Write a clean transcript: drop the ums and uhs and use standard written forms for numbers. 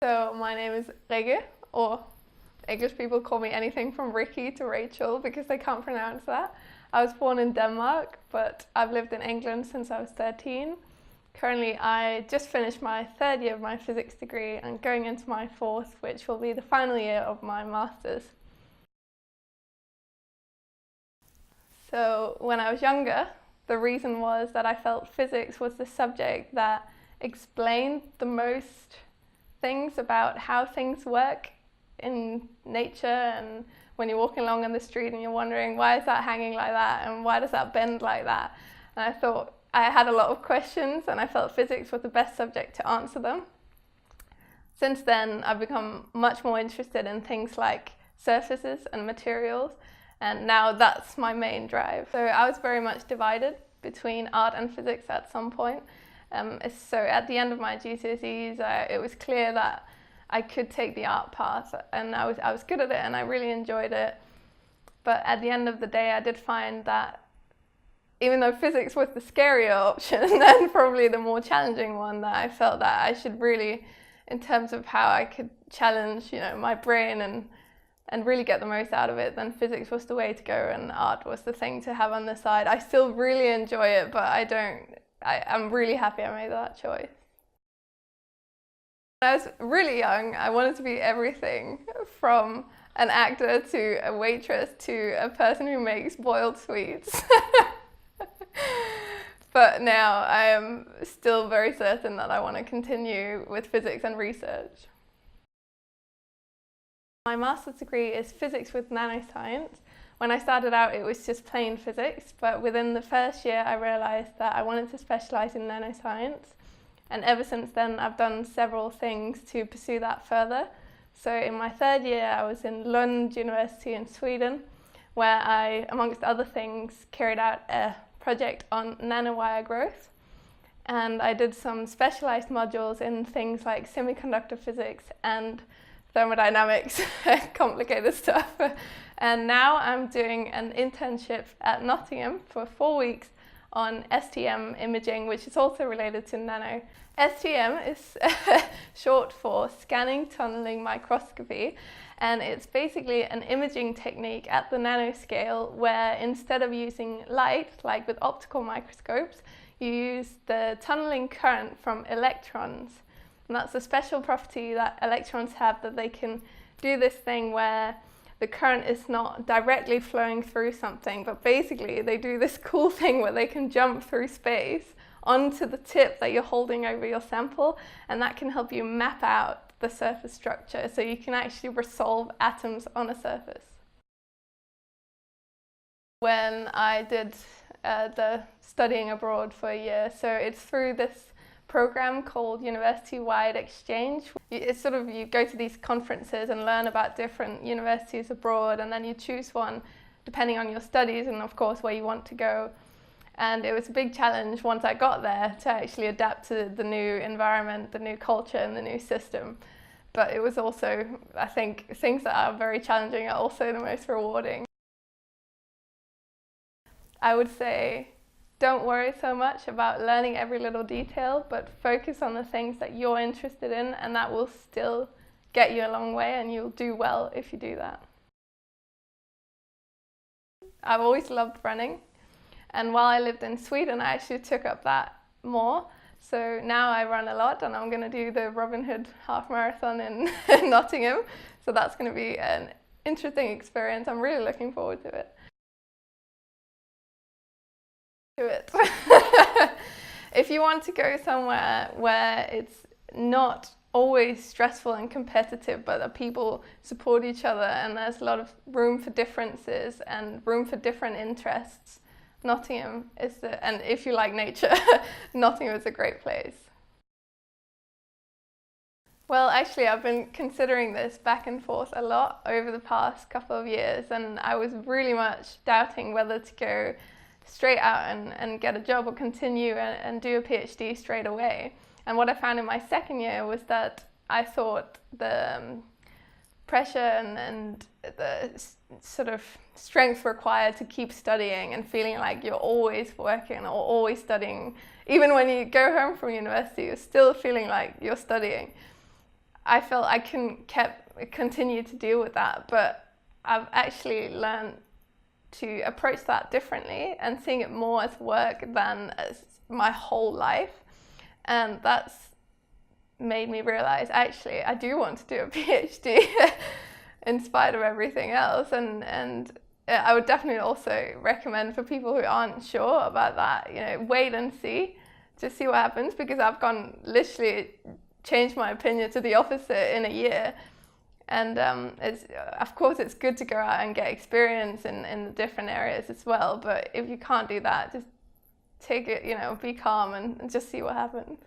So my name is Rikke, or English people call me anything from Rikke to Rachel because they can't pronounce that. I was born in Denmark, but I've lived in England since I was 13. Currently, I just finished my third year of my physics degree and going into my fourth, which will be the final year of my master's. So when I was younger, the reason was that I felt physics was the subject that explained the most things about how things work in nature, and when you're walking along on the street and you're wondering, why is that hanging like that and why does that bend like that? And I thought I had a lot of questions and I felt physics was the best subject to answer them. Since then, I've become much more interested in things like surfaces and materials, and now that's my main drive. So I was very much divided between art and physics at some point. So at the end of my GCSEs, it was clear that I could take the art path, and I was good at it and I really enjoyed it. But at the end of the day, I did find that even though physics was the scarier option and probably the more challenging one, that I felt that I should really, in terms of how I could challenge, my brain and really get the most out of it, then physics was the way to go and art was the thing to have on the side. I still really enjoy it, but I'm really happy I made that choice. When I was really young, I wanted to be everything from an actor to a waitress to a person who makes boiled sweets. But now I am still very certain that I want to continue with physics and research. My master's degree is physics with nanoscience. When I started out, it was just plain physics, but within the first year, I realized that I wanted to specialize in nanoscience. And ever since then, I've done several things to pursue that further. So in my third year, I was in Lund University in Sweden, where I, amongst other things, carried out a project on nanowire growth. And I did some specialized modules in things like semi-conductor physics and thermodynamics, complicated stuff. And now I'm doing an internship at Nottingham for 4 weeks on STM imaging, which is also related to nano. STM is short for scanning tunneling microscopy, and it's basically an imaging technique at the nanoscale where instead of using light, like with optical microscopes, you use the tunneling current from electrons. And that's a special property that electrons have, that they can do this thing where the current is not directly flowing through something, but basically they do this cool thing where they can jump through space onto the tip that you're holding over your sample, and that can help you map out the surface structure so you can actually resolve atoms on a surface. When I did the studying abroad for a year, so it's through this program called University-wide Exchange. It's sort of, you go to these conferences and learn about different universities abroad, and then you choose one depending on your studies and of course where you want to go. And it was a big challenge once I got there to actually adapt to the new environment, the new culture and the new system. But it was also, I think, things that are very challenging are also the most rewarding. I would say, don't worry so much about learning every little detail, but focus on the things that you're interested in, and that will still get you a long way, and you'll do well if you do that. I've always loved running, and while I lived in Sweden, I actually took up that more. So now I run a lot, and I'm going to do the Robin Hood half marathon in Nottingham. So that's going to be an interesting experience. I'm really looking forward to it. If you want to go somewhere where it's not always stressful and competitive, but that people support each other and there's a lot of room for differences and room for different interests, Nottingham is and if you like nature, Nottingham is a great place. Well, actually, I've been considering this back and forth a lot over the past couple of years, and I was really much doubting whether to go straight out and get a job or continue and do a PhD straight away. And what I found in my second year was that I thought the pressure and the sort of strength required to keep studying and feeling like you're always working or always studying, even when you go home from university, you're still feeling like you're studying. I felt I couldn't continue to deal with that, but I've actually learned to approach that differently and seeing it more as work than as my whole life. And that's made me realize, actually, I do want to do a PhD in spite of everything else. And I would definitely also recommend for people who aren't sure about that, you know, wait and see, just see what happens, because I've literally changed my opinion to the opposite in a year. And of course it's good to go out and get experience in the different areas as well, but if you can't do that, just take it, you know, be calm and just see what happens.